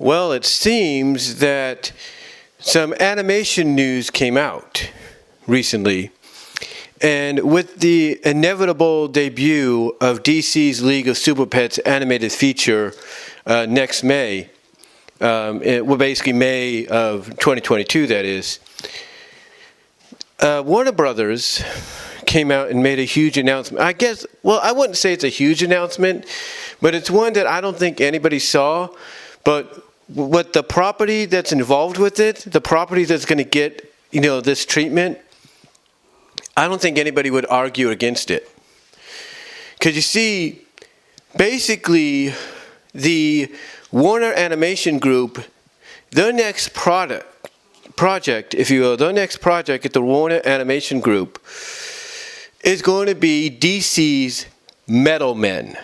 Well, it seems that some animation news came out recently. And with the inevitable debut of DC's League of Super Pets animated feature next May, basically May of 2022, that is, Warner Brothers came out and made a huge announcement. I guess, well, I wouldn't say it's a huge announcement, but it's one that I don't think anybody saw. But what the property that's involved with it, the property that's going to get, this treatment, I don't think anybody would argue against it. Because you see, basically, the Warner Animation Group, their next project, if you will, their next project at the Warner Animation Group is going to be DC's Metal Men.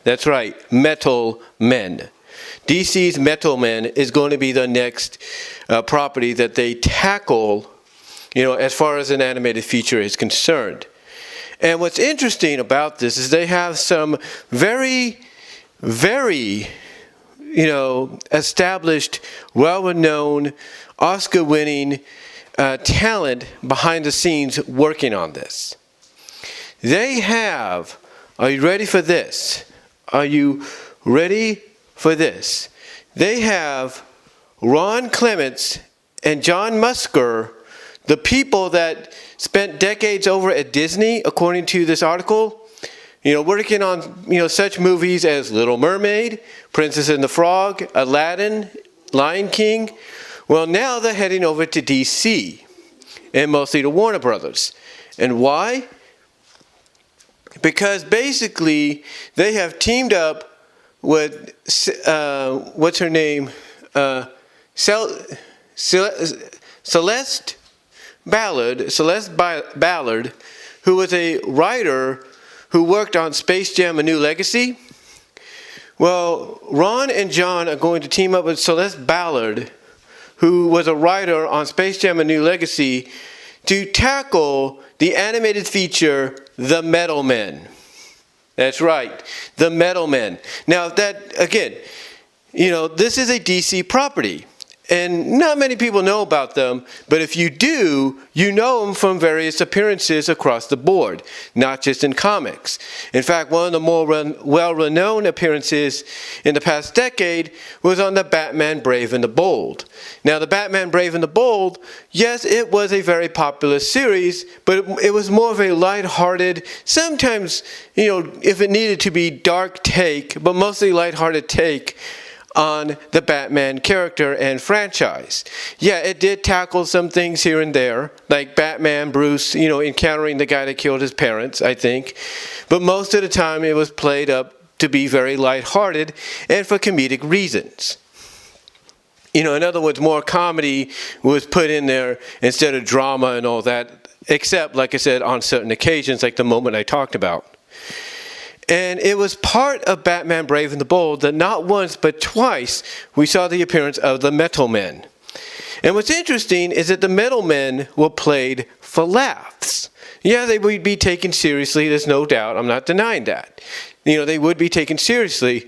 That's right, Metal Men. DC's Metal Men is going to be the next property that they tackle, as far as an animated feature is concerned. And what's interesting about this is they have some very, very, established, well-known, Oscar-winning talent behind the scenes working on this. They have, are you ready for this? Are you ready for this? They have Ron Clements and John Musker, the people that spent decades over at Disney, according to this article, working on, such movies as Little Mermaid, Princess and the Frog, Aladdin, Lion King. Well, now they're heading over to DC, and mostly to Warner Brothers. And why? Because basically, they have teamed up with, what's her name? Celeste Ballard, who was a writer who worked on Space Jam: A New Legacy. Well, Ron and John are going to team up with Celeste Ballard, who was a writer on Space Jam: A New Legacy, to tackle the animated feature, The Metal Men. That's right, The Metal Men. Now, that, again, this is a DC property. And not many people know about them, but if you do, you know them from various appearances across the board, not just in comics. In fact, one of the more well-renowned appearances in the past decade was on the Batman Brave and the Bold. Now, the Batman Brave and the Bold, yes, it was a very popular series, but it was more of a lighthearted, sometimes, if it needed to be dark take, but mostly lighthearted take on the Batman character and franchise. Yeah, it did tackle some things here and there, like Batman, Bruce, encountering the guy that killed his parents, I think. But most of the time it was played up to be very lighthearted and for comedic reasons. In other words, more comedy was put in there instead of drama and all that, except, like I said, on certain occasions, like the moment I talked about. And it was part of Batman Brave and the Bold that not once but twice we saw the appearance of the Metal Men. And what's interesting is that the Metal Men were played for laughs. Yeah, they would be taken seriously, there's no doubt, I'm not denying that. They would be taken seriously.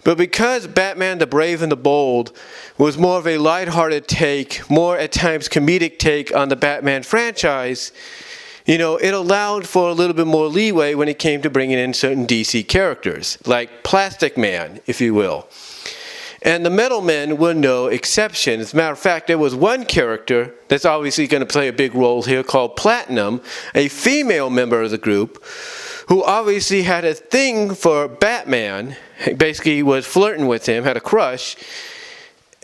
But because Batman the Brave and the Bold was more of a lighthearted take, more at times comedic take on the Batman franchise, it allowed for a little bit more leeway when it came to bringing in certain DC characters, like Plastic Man, if you will. And the Metal Men were no exception. As a matter of fact, there was one character that's obviously going to play a big role here called Platinum, a female member of the group, who obviously had a thing for Batman, basically was flirting with him, had a crush.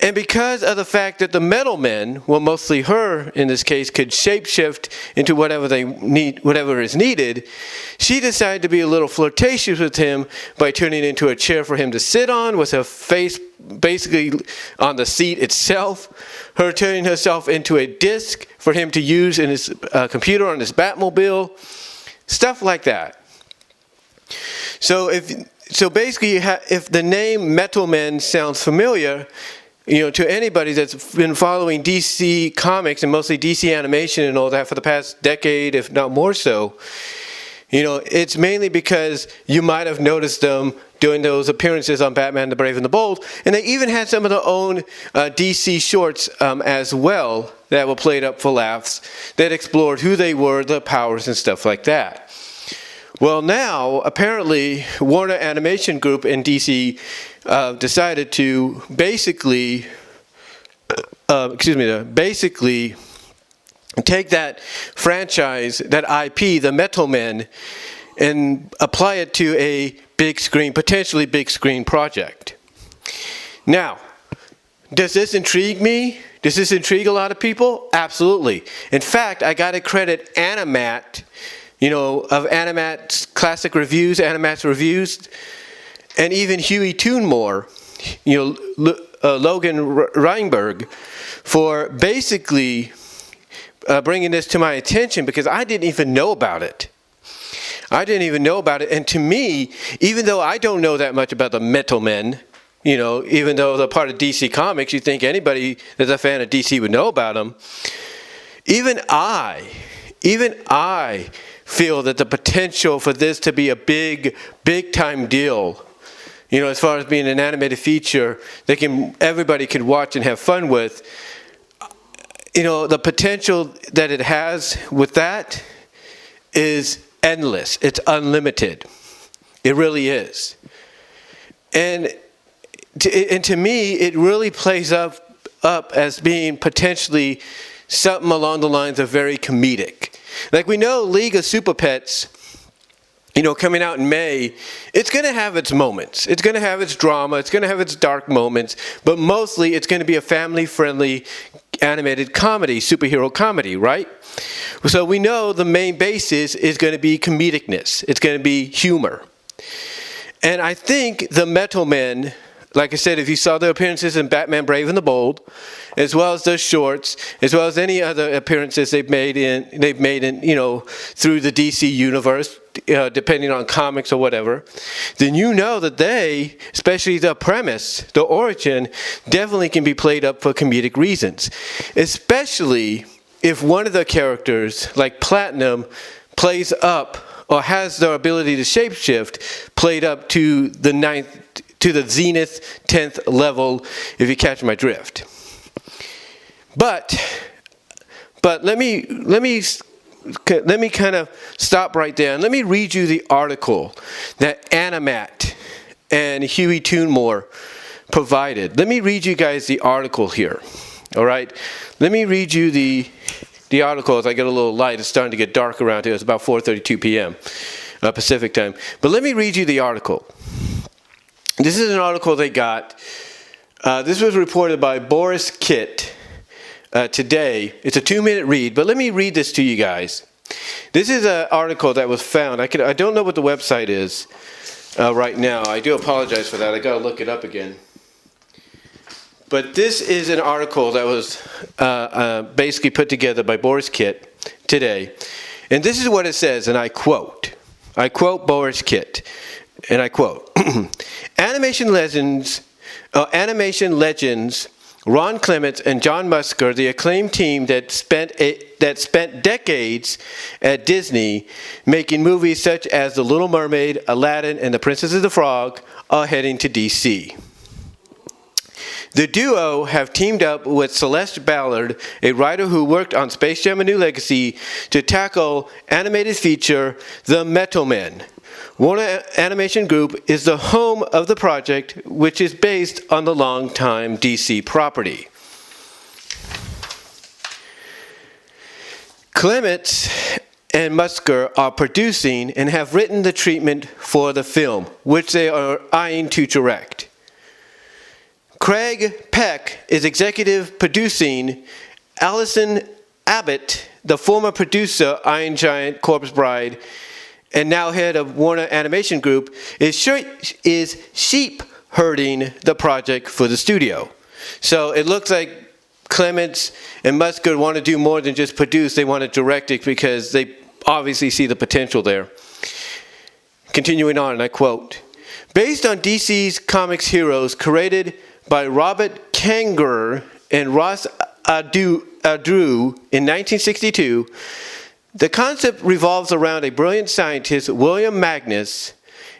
And because of the fact that the Metal Men, well, mostly her in this case, could shapeshift into whatever is needed, she decided to be a little flirtatious with him by turning into a chair for him to sit on, with her face basically on the seat itself, her turning herself into a disc for him to use in his computer on his Batmobile, stuff like that. So basically, if the name Metal Men sounds familiar, to anybody that's been following DC comics and mostly DC animation and all that for the past decade, if not more so, it's mainly because you might have noticed them doing those appearances on Batman the Brave and the Bold. And they even had some of their own DC shorts as well that were played up for laughs that explored who they were, their powers, and stuff like that. Well, now, apparently, Warner Animation Group in DC decided to basically take that franchise, that IP, the Metal Men, and apply it to a big screen, potentially big screen project. Now, does this intrigue me? Does this intrigue a lot of people? Absolutely. In fact, I got to credit Animat, of Animat's classic reviews, Animat's reviews, and even Huey Toonmore, Logan Reinberg, for basically bringing this to my attention, because I didn't even know about it. And to me, even though I don't know that much about the Metal Men, even though they're part of DC Comics, you think anybody that's a fan of DC would know about them. Even I feel that the potential for this to be a big time deal, as far as being an animated feature that everybody can watch and have fun with, the potential that it has with that is endless. It's unlimited. It really is. And to me, it really plays up as being potentially something along the lines of very comedic. Like we know League of Super Pets, coming out in May, it's going to have its moments. It's going to have its drama. It's going to have its dark moments. But mostly it's going to be a family-friendly animated comedy, superhero comedy, right? So we know the main basis is going to be comedicness. It's going to be humor. And I think the Metal Men, like I said, if you saw their appearances in Batman Brave and the Bold, as well as their shorts, as well as any other appearances they've made in through the DC universe, depending on comics or whatever, then that they, especially the premise, the origin, definitely can be played up for comedic reasons. Especially if one of the characters, like Platinum, plays up or has their ability to shapeshift played up to the zenith 10th level, if you catch my drift. But let me kind of stop right there and let me read you the article that Animat and Huey Toonmore provided. Let me read you guys the article here. All right? Let me read you the article as I get a little light. It's starting to get dark around here. It's about 4:32 p.m. Pacific time. But let me read you the article. This is an article they got. This was reported by Boris Kitt today. It's a 2-minute read, but let me read this to you guys. This is an article that was found. I don't know what the website is right now. I do apologize for that. I got to look it up again. But this is an article that was basically put together by Boris Kitt today. And this is what it says, and I quote Boris Kitt, and I quote, Animation legends Ron Clements and John Musker, the acclaimed team that spent decades at Disney making movies such as The Little Mermaid, Aladdin, and The Princess and the Frog, are heading to DC. The duo have teamed up with Celeste Ballard, a writer who worked on Space Jam: A New Legacy, to tackle animated feature The Metal Men. Warner Animation Group is the home of the project, which is based on the longtime DC property. Clements and Musker are producing and have written the treatment for the film, which they are eyeing to direct. Craig Peck is executive producing. Allison Abbate, the former producer, Iron Giant, Corpse Bride, and now head of Warner Animation Group, is sheep herding the project for the studio. So it looks like Clements and Musker want to do more than just produce. They want to direct it because they obviously see the potential there. Continuing on, and I quote, based on DC's comics heroes created by Robert Kanigher and Ross Adru in 1962, the concept revolves around a brilliant scientist, William Magnus,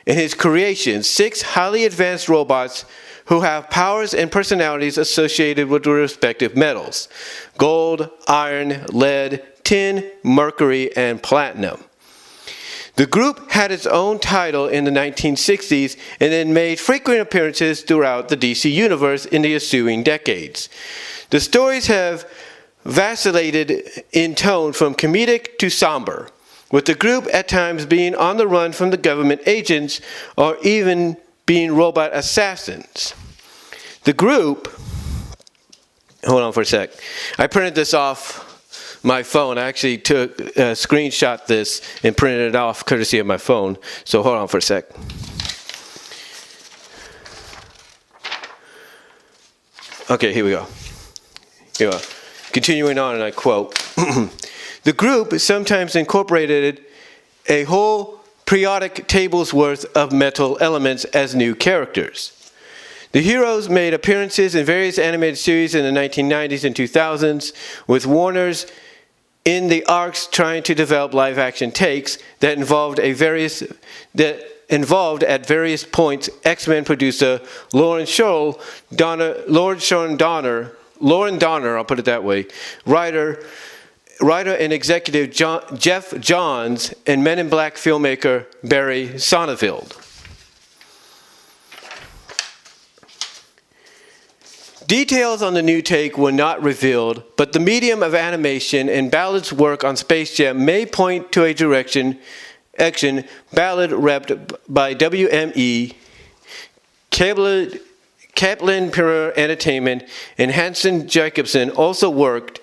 in his creation 6 highly advanced robots who have powers and personalities associated with their respective metals: gold, iron, lead, tin, mercury, and platinum. The group had its own title in the 1960s and then made frequent appearances throughout the DC universe in the ensuing decades. The stories have vacillated in tone from comedic to somber, with the group at times being on the run from the government agents or even being robot assassins. The group, hold on for a sec, I printed this off my phone. I actually screenshot this and printed it off courtesy of my phone. So hold on for a sec. Okay, here we go. Continuing on, and I quote, "The group sometimes incorporated a whole periodic table's worth of metal elements as new characters. The heroes made appearances in various animated series in the 1990s and 2000s, with Warner's in the arcs trying to develop live-action takes that involved at various points X-Men producer Lauren Donner, I'll put it that way, writer and executive Jeff Johns, and Men in Black filmmaker Barry Sonnenfeld. Details on the new take were not revealed, but the medium of animation and Ballard's work on Space Jam may point to a direction. Ballard, repped by WME, Kaplan Perot Entertainment, and Hanson Jacobson also worked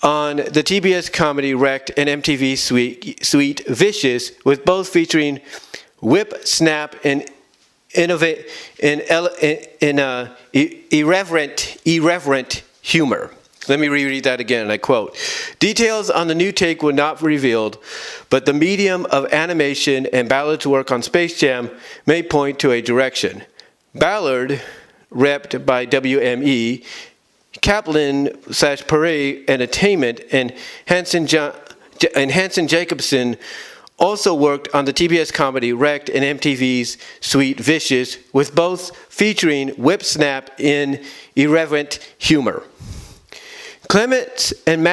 on the TBS comedy Wrecked and MTV Sweet Vicious, with both featuring whip, snap, and irreverent humor. Let me reread that again, and I quote, "Details on the new take were not revealed, but the medium of animation and Ballard's work on Space Jam may point to a direction. Ballard, repped by WME, Kaplan/Perot Entertainment, and Hanson Jacobson also worked on the TBS comedy Wrecked and MTV's Sweet Vicious, with both featuring whip snap and irreverent humor. Clements and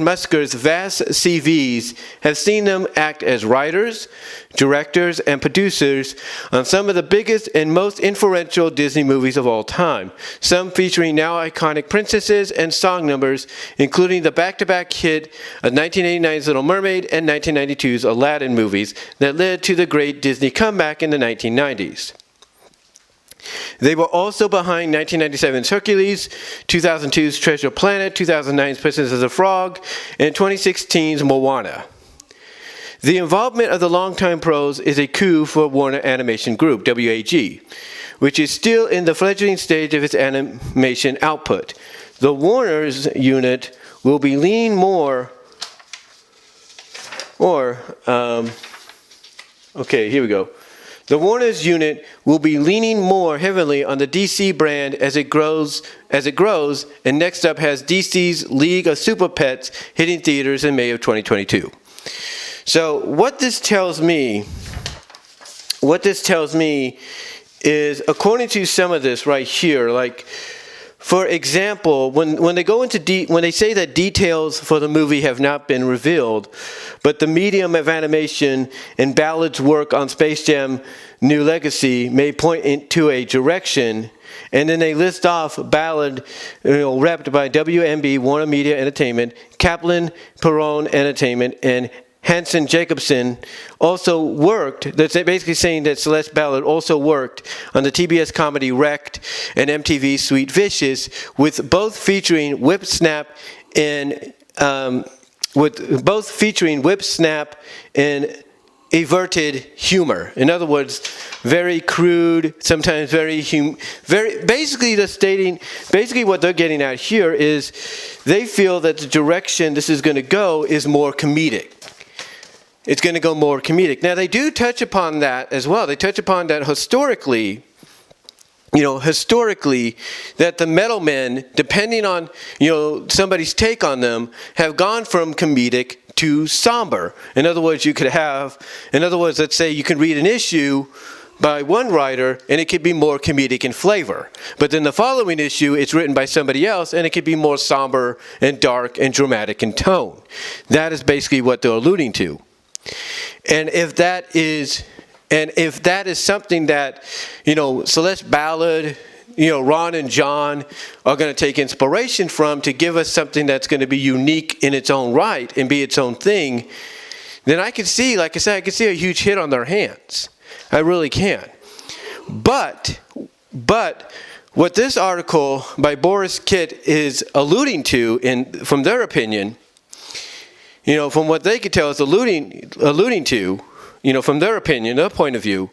Musker's vast CVs have seen them act as writers, directors, and producers on some of the biggest and most influential Disney movies of all time, some featuring now iconic princesses and song numbers, including the back-to-back hit of 1989's Little Mermaid and 1992's Aladdin movies that led to the great Disney comeback in the 1990s. They were also behind 1997's Hercules, 2002's Treasure Planet, 2009's Princess of the Frog, and 2016's Moana. The involvement of the longtime pros is a coup for Warner Animation Group, WAG, which is still in the fledgling stage of its animation output. The Warner's unit will be leaning more, The Warner's unit will be leaning more heavily on the DC brand as it grows, and next up has DC's League of Super Pets hitting theaters in May of 2022. So what this tells me is, according to some of this right here, like, for example, when they go into when they say that details for the movie have not been revealed, but the medium of animation and Ballard's work on Space Jam: New Legacy may point to a direction, and then they list off Ballard, repped by WMB, Warner Media Entertainment, Kaplan Perot Entertainment, and Hanson Jacobson also worked. That's basically saying that Celeste Ballard also worked on the TBS comedy Wrecked and MTV Sweet Vicious, with both featuring whip snap and everted humor. In other words, very crude, sometimes very basically what they're getting at here is they feel that the direction this is going to go is more comedic. It's going to go more comedic. Now, they do touch upon that as well. They touch upon that historically, that the metal men, depending on, somebody's take on them, have gone from comedic too somber. In other words, let's say you can read an issue by one writer and it could be more comedic in flavor. But then the following issue, it's written by somebody else and it could be more somber and dark and dramatic in tone. That is basically what they're alluding to. And if that is something that, Celeste Ballard, Ron and John are going to take inspiration from to give us something that's going to be unique in its own right and be its own thing, then I can see, like I said, I can see a huge hit on their hands. I really can. But what this article by Boris Kitt is alluding to, from their opinion, from what they could tell, is alluding to, from their opinion, their point of view,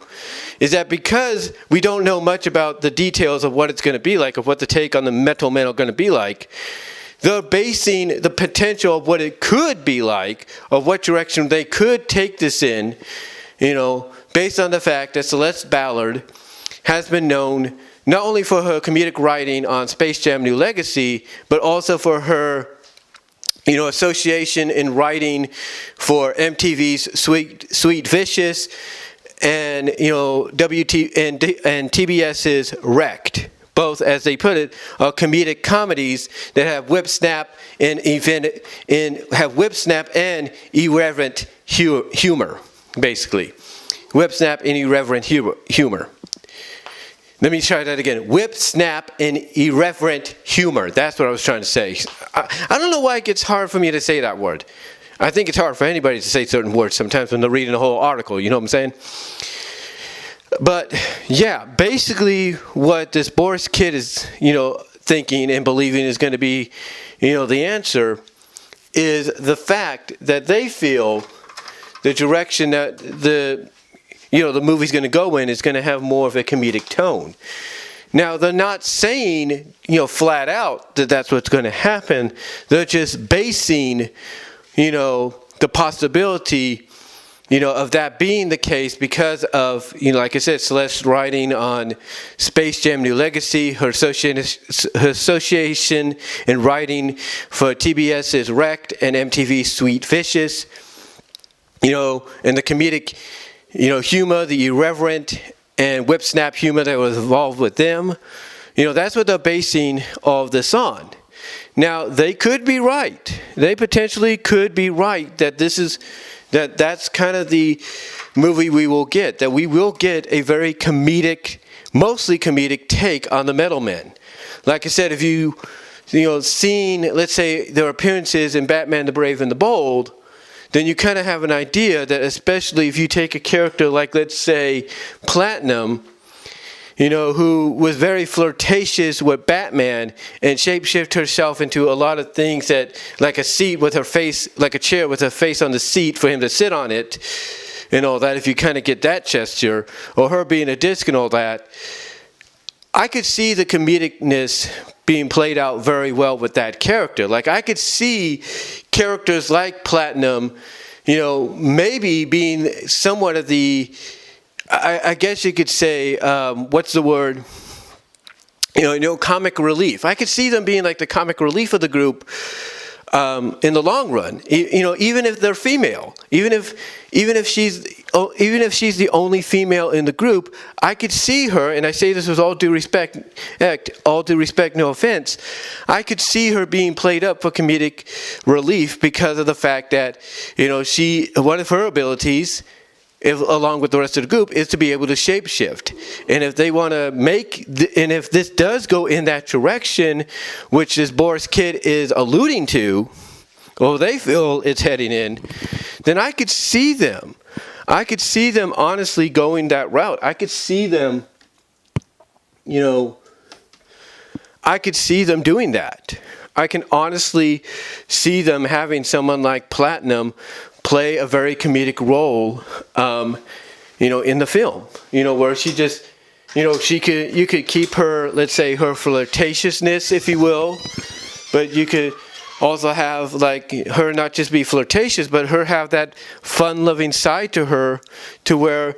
is that because we don't know much about the details of what it's going to be like, of what the take on the Metal Men are going to be like, they're basing the potential of what it could be like, of what direction they could take this in, based on the fact that Celeste Ballard has been known not only for her comedic writing on Space Jam: New Legacy, but also for her association in writing for MTV's Sweet Vicious and TBS's Wrecked. Both, as they put it, are comedic comedies that have whip snap and irreverent humor, basically. Whip snap and irreverent humor. Let me try that again. Whip, snap, and irreverent humor. That's what I was trying to say. I don't know why it gets hard for me to say that word. I think it's hard for anybody to say certain words sometimes when they're reading a whole article. You know what I'm saying? But, yeah, basically what this Boris Kitt is, thinking and believing is going to be, the answer is the fact that they feel the direction that the movie's going to go in is going to have more of a comedic tone. Now, they're not saying, flat out that that's what's going to happen. They're just basing, the possibility, of that being the case because of, like I said, Celeste's writing on Space Jam: New Legacy, her association in writing for TBS's Wrecked and MTV's Sweet Vicious, and the comedic humor, the irreverent and whip snap humor that was involved with them. That's what they're basing all of this on. Now, they could be right. They potentially could be right that that's kind of the movie we will get, that we will get a very comedic, mostly comedic take on the Metal Men. Like I said, if you seen, let's say, their appearances in Batman the Brave and the Bold, then you kind of have an idea that, especially if you take a character like, let's say, Platinum, who was very flirtatious with Batman and shapeshift herself into a lot of things that, like a seat with her face, like a chair with her face on the seat for him to sit on it and all that, if you kind of get that gesture, or her being a disc and all that, I could see the comedicness being played out very well with that character. Like, I could see characters like Platinum, maybe being somewhat of the, I guess you could say, what's the word? Comic relief. I could see them being like the comic relief of the group in the long run. Even if they're female, even if she's the only female in the group, I could see her, and I say this with all due respect, no offense, I could see her being played up for comedic relief because of the fact that, one of her abilities, along with the rest of the group, is to be able to shapeshift. And if they want to and if this does go in that direction, which this Boris Kitt is alluding to, or they feel it's heading in, then I could see them honestly going that route. I could see them, I could see them doing that. I can honestly see them having someone like Platinum play a very comedic role, in the film, where she just, you could keep her, let's say, her flirtatiousness, if you will, but you could also have, like, her not just be flirtatious, but her have that fun-loving side to her, to where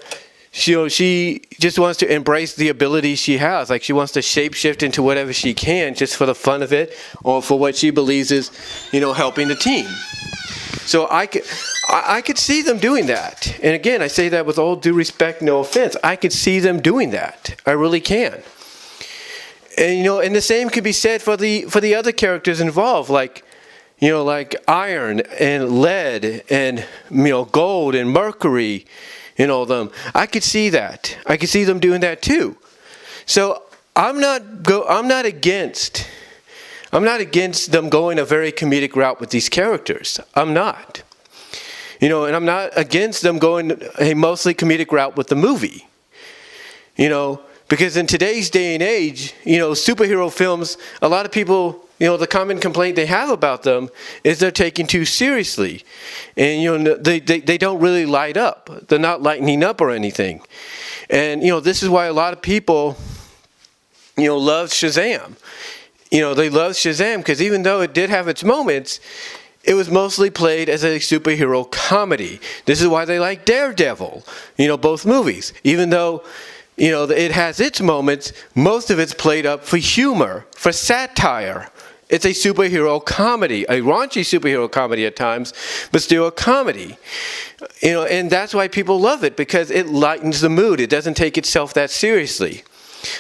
she just wants to embrace the ability she has. Like, she wants to shapeshift into whatever she can just for the fun of it, or for what she believes is, helping the team. So I could see them doing that. And again, I say that with all due respect, no offense. I could see them doing that. I really can. And and the same could be said for the other characters involved, like like iron and lead and gold and mercury, them. I could see that. I could see them doing that too. So I'm not against them going a very comedic route with these characters. I'm not. And I'm not against them going a mostly comedic route with the movie. Because in today's day and age, superhero films, a lot of people, the common complaint they have about them is they're taken too seriously. And, they don't really light up. They're not lightening up or anything. And, this is why a lot of people, love Shazam. They love Shazam because even though it did have its moments, it was mostly played as a superhero comedy. This is why they like Daredevil, both movies. Even though it has its moments, most of it's played up for humor, for satire. It's a superhero comedy, a raunchy superhero comedy at times, but still a comedy. And that's why people love it, because it lightens the mood. It doesn't take itself that seriously.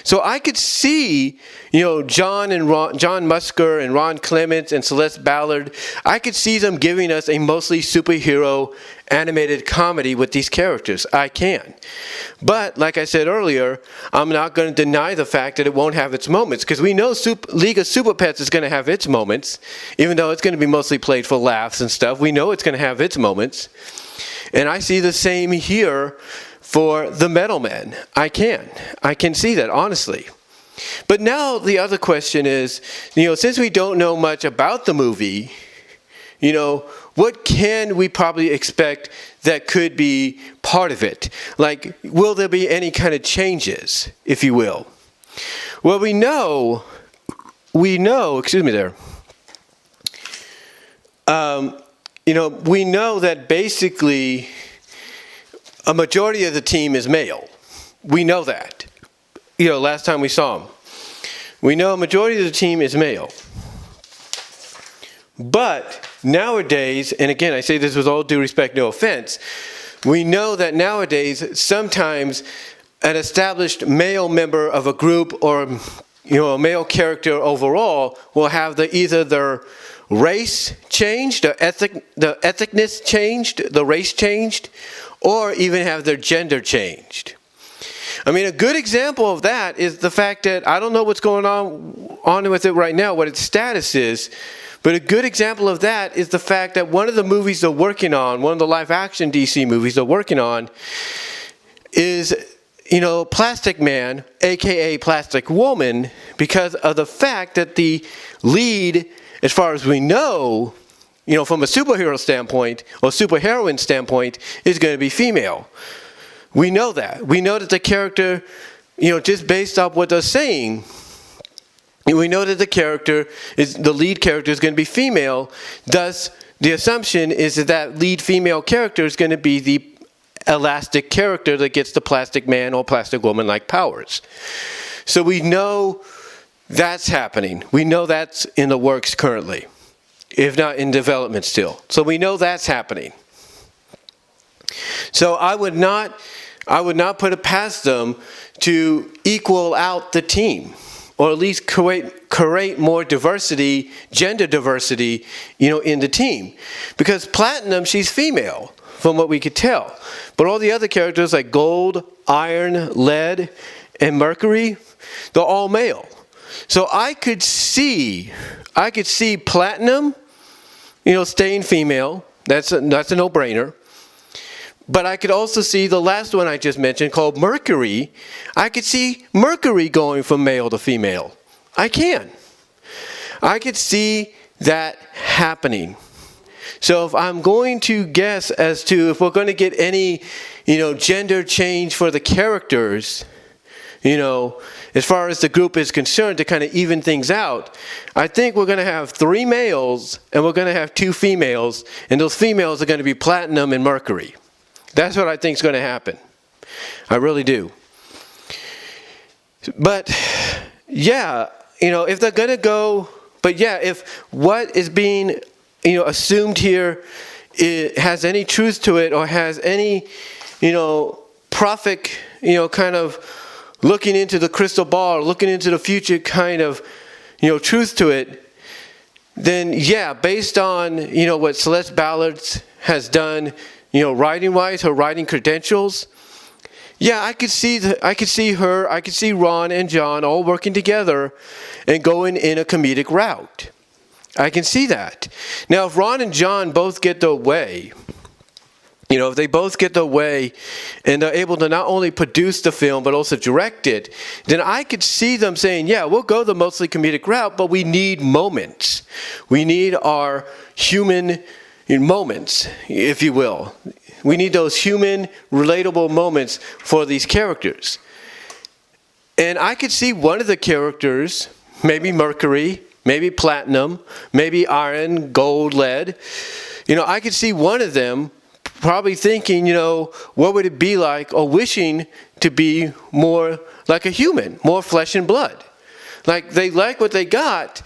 So I could see, John Musker and Ron Clements and Celeste Ballard, I could see them giving us a mostly superhero animated comedy with these characters. I can. But, like I said earlier, I'm not going to deny the fact that it won't have its moments, because we know League of Super Pets is going to have its moments, even though it's going to be mostly played for laughs and stuff. We know it's going to have its moments. And I see the same here for the Metal Men. I can see that, honestly. But now the other question is, since we don't know much about the movie, what can we probably expect that could be part of it? Like, will there be any kind of changes, if you will? Well, we know, excuse me there. We know that basically a majority of the team is male. We know that. Last time we saw them. We know a majority of the team is male. But nowadays, and again, I say this with all due respect, no offense, we know that nowadays, sometimes an established male member of a group or, a male character overall will have either their race changed, the ethnicness changed, the race changed, or even have their gender changed. I mean, a good example of that is the fact that I don't know what's going on with it right now, what its status is, but a good example of that is the fact that one of the movies they're working on, one of the live-action DC movies they're working on, is, Plastic Man, a.k.a. Plastic Woman, because of the fact that the lead, as far as we know, from a superhero standpoint or superheroine standpoint, is going to be female. We know that. We know that the character, just based off what they're saying, we know that the lead character is going to be female. Thus, the assumption is that lead female character is going to be the elastic character that gets the Plastic Man or Plastic Woman-like powers. So we know that's happening. We know that's in the works currently, if not in development still. So we know that's happening. So I would not put it past them to equal out the team, or at least create more diversity, gender diversity, in the team. Because Platinum, she's female, from what we could tell. But all the other characters like Gold, Iron, Lead, and Mercury, they're all male. So I could see Platinum, staying female. That's a no-brainer. But I could also see the last one I just mentioned, called Mercury. I could see Mercury going from male to female. I could see that happening. So if I'm going to guess as to if we're going to get any, gender change for the characters, as far as the group is concerned, to kind of even things out, I think we're going to have 3 males and we're going to have 2 females, and those females are going to be Platinum and Mercury. That's what I think is going to happen. I really do. But, yeah, if they're going to go, but yeah, if what is being, assumed here it has any truth to it or has any, prophet, kind of looking into the crystal ball, looking into the future kind of, truth to it, then yeah, based on, what Celeste Ballard has done, writing-wise, her writing credentials, yeah, I could see her, I could see Ron and John all working together and going in a comedic route. I can see that. Now, if Ron and John both get their way, if they both get their way and they're able to not only produce the film but also direct it, then I could see them saying, yeah, we'll go the mostly comedic route, but we need moments. We need our human moments, if you will. We need those human, relatable moments for these characters. And I could see one of the characters, maybe Mercury, maybe Platinum, maybe Iron, Gold, Lead. I could see one of them probably thinking, what would it be like, or wishing to be more like a human, more flesh and blood. Like they like what they got,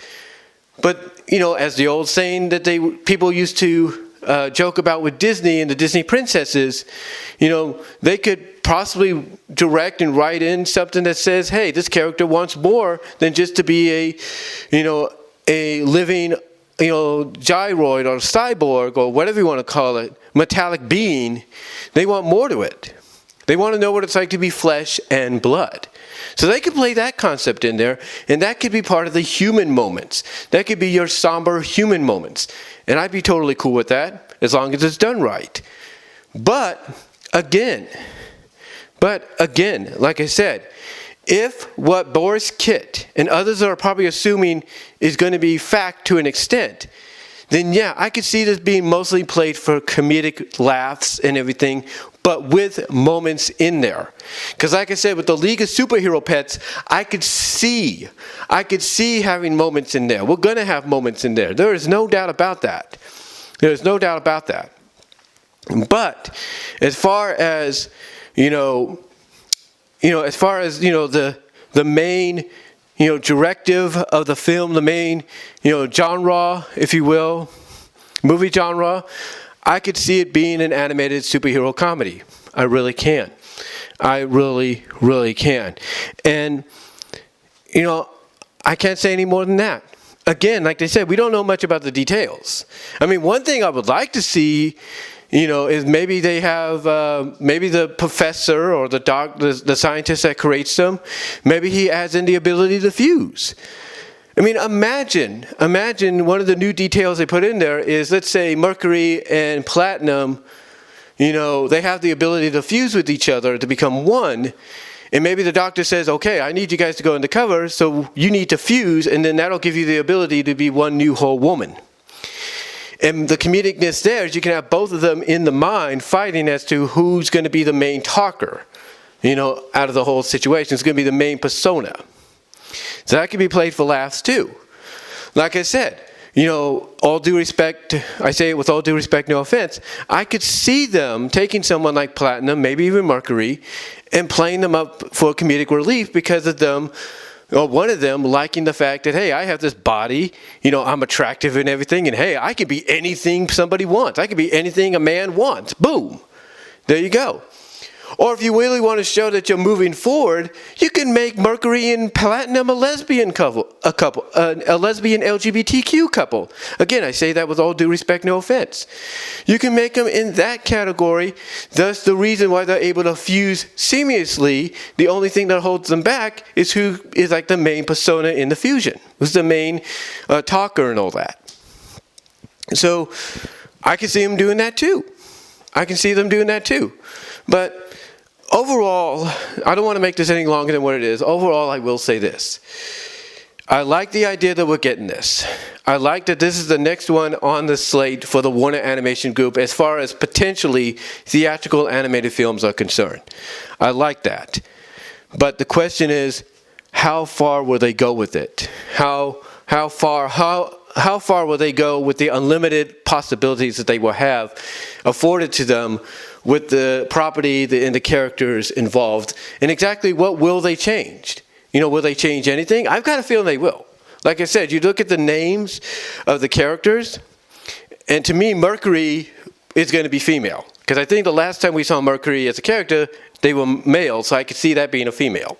but, as the old saying that people used to joke about with Disney and the Disney princesses, they could possibly direct and write in something that says, hey, this character wants more than just to be a living, gyroid or cyborg or whatever you want to call it, metallic being. They want more to it. They want to know what it's like to be flesh and blood. So they could play that concept in there, and that could be part of the human moments. That could be your somber human moments. And I'd be totally cool with that, as long as it's done right. But again, like I said, if what Boris Kitt and others are probably assuming is going to be fact to an extent, then yeah, I could see this being mostly played for comedic laughs and everything, but with moments in there. Because like I said, with the League of Superhero Pets, I could see having moments in there. We're going to have moments in there. There is no doubt about that. There is no doubt about that. But as far as, the main, directive of the film, the main, genre, if you will, movie genre, I could see it being an animated superhero comedy. I really can. I really, really can. And, I can't say any more than that. Again, like they said, we don't know much about the details. I mean, one thing I would like to see, is maybe they have, maybe the professor or the scientist that creates them, maybe he adds in the ability to fuse. I mean, imagine one of the new details they put in there is, let's say Mercury and Platinum, they have the ability to fuse with each other to become one. And maybe the doctor says, okay, I need you guys to go undercover, so you need to fuse, and then that'll give you the ability to be one new whole woman. And the comedicness there is you can have both of them in the mind fighting as to who's going to be the main talker, out of the whole situation. It's going to be the main persona. So that can be played for laughs too. Like I said, all due respect, I say it with all due respect, no offense, I could see them taking someone like Platinum, maybe even Mercury, and playing them up for comedic relief because of them, or one of them liking the fact that, hey, I have this body, I'm attractive and everything, and hey, I can be anything somebody wants. I can be anything a man wants. Boom. There you go. Or if you really want to show that you're moving forward, you can make Mercury and Platinum a lesbian couple, a lesbian LGBTQ couple. Again, I say that with all due respect, no offense. You can make them in that category. Thus, the reason why they're able to fuse seamlessly, the only thing that holds them back is who is like the main persona in the fusion, who's the main talker and all that. So, I can see them doing that too. But overall, I don't want to make this any longer than what it is. Overall, I will say this. I like the idea that we're getting this. I like that this is the next one on the slate for the Warner Animation Group as far as potentially theatrical animated films are concerned. I like that. But the question is, how far will they go with it? How far will they go with the unlimited possibilities that they will have afforded to them with the property and the characters involved? And exactly what will they change? Will they change anything? I've got a feeling they will. Like I said, you look at the names of the characters, and to me, Mercury is going to be female. Because I think the last time we saw Mercury as a character, they were male, so I could see that being a female.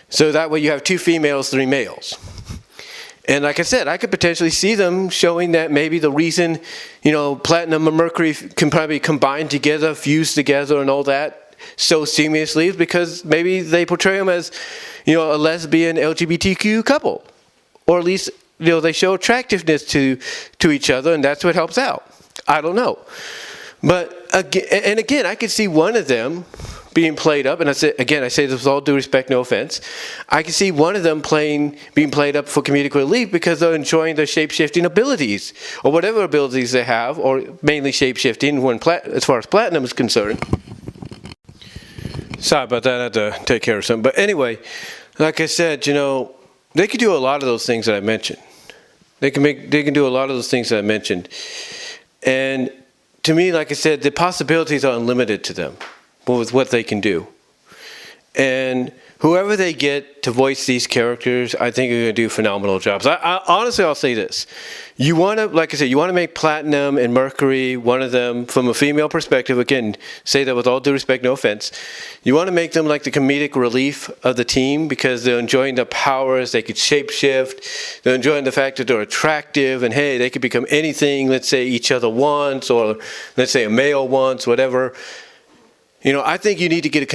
So that way you have 2 females, 3 males. And like I said, I could potentially see them showing that maybe the reason, Platinum and Mercury can probably combine together, fuse together and all that so seamlessly is because maybe they portray them as, a lesbian LGBTQ couple. Or at least, they show attractiveness to each other, and that's what helps out. I don't know. But, again, I could see one of them being played up, and I say this with all due respect, no offense. I can see one of them being played up for comedic relief because they're enjoying their shape-shifting abilities, or whatever abilities they have, or mainly shape-shifting as far as Platinum is concerned. Sorry about that, I had to take care of something. But anyway, like I said, they could do a lot of those things that I mentioned. They can do a lot of those things that I mentioned. And to me, like I said, the possibilities are unlimited to them with what they can do. And whoever they get to voice these characters, I think are going to do phenomenal jobs. Honestly, I'll say this. You want to make Platinum and Mercury, one of them, from a female perspective, again, say that with all due respect, no offense, you want to make them like the comedic relief of the team because they're enjoying the powers, they could shapeshift, they're enjoying the fact that they're attractive, and hey, they could become anything, let's say each other once, or let's say a male once, whatever. I think you need to get a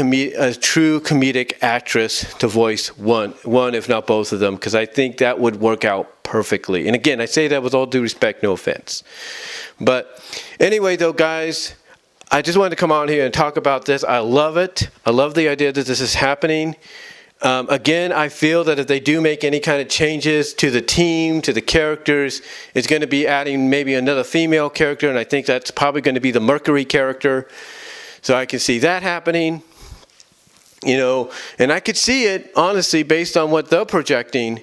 true comedic actress to voice one if not both of them, because I think that would work out perfectly. And again, I say that with all due respect, no offense. But anyway, though, guys, I just wanted to come on here and talk about this. I love it. I love the idea that this is happening. Again, I feel that if they do make any kind of changes to the team, to the characters, it's going to be adding maybe another female character, and I think that's probably going to be the Mercury character. So I can see that happening, and I could see it, honestly, based on what they're projecting.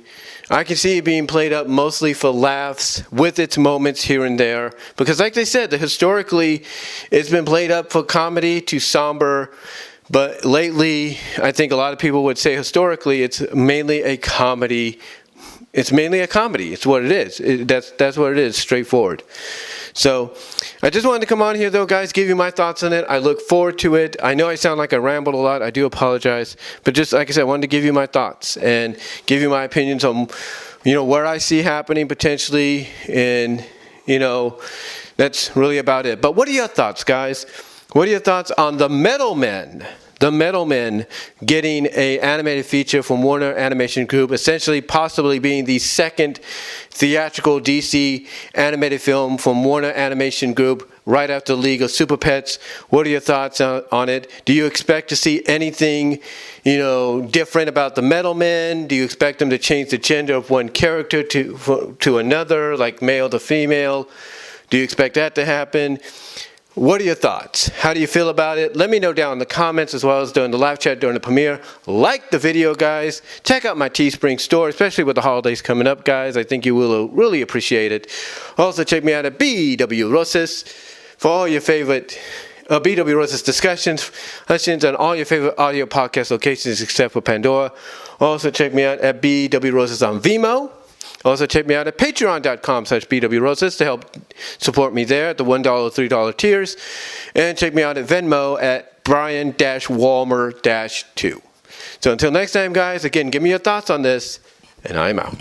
I can see it being played up mostly for laughs with its moments here and there. Because like they said, historically, it's been played up for comedy to somber. But lately, I think a lot of people would say historically, it's mainly a comedy. It's mainly a comedy. It's what it is. That's what it is, straightforward. So I just wanted to come on here, though, guys, give you my thoughts on it. I look forward to it. I know I sound like I rambled a lot. I do apologize. But just like I said, I wanted to give you my thoughts and give you my opinions on, where I see happening potentially. And, that's really about it. But what are your thoughts, guys? What are your thoughts on The Metal Men? The Metal Men getting an animated feature from Warner Animation Group, essentially possibly being the second theatrical DC animated film from Warner Animation Group right after League of Super Pets. What are your thoughts on it? Do you expect to see anything, different about the Metal Men? Do you expect them to change the gender of one character to another, like male to female? Do you expect that to happen? What are your thoughts? How do you feel about it? Let me know down in the comments as well as during the live chat during the premiere. Like the video, guys. Check out my Teespring store, especially with the holidays coming up, guys. I think you will really appreciate it. Also, check me out at BW Rosas for all your favorite BW Rosas discussions on all your favorite audio podcast locations except for Pandora. Also, check me out at BW Rosas on VENMO. Also, check me out at patreon.com/bwrosas to help support me there at the $1 or $3 tiers. And check me out at Venmo at Brian-Walmer-2. So until next time, guys, again, give me your thoughts on this, and I'm out.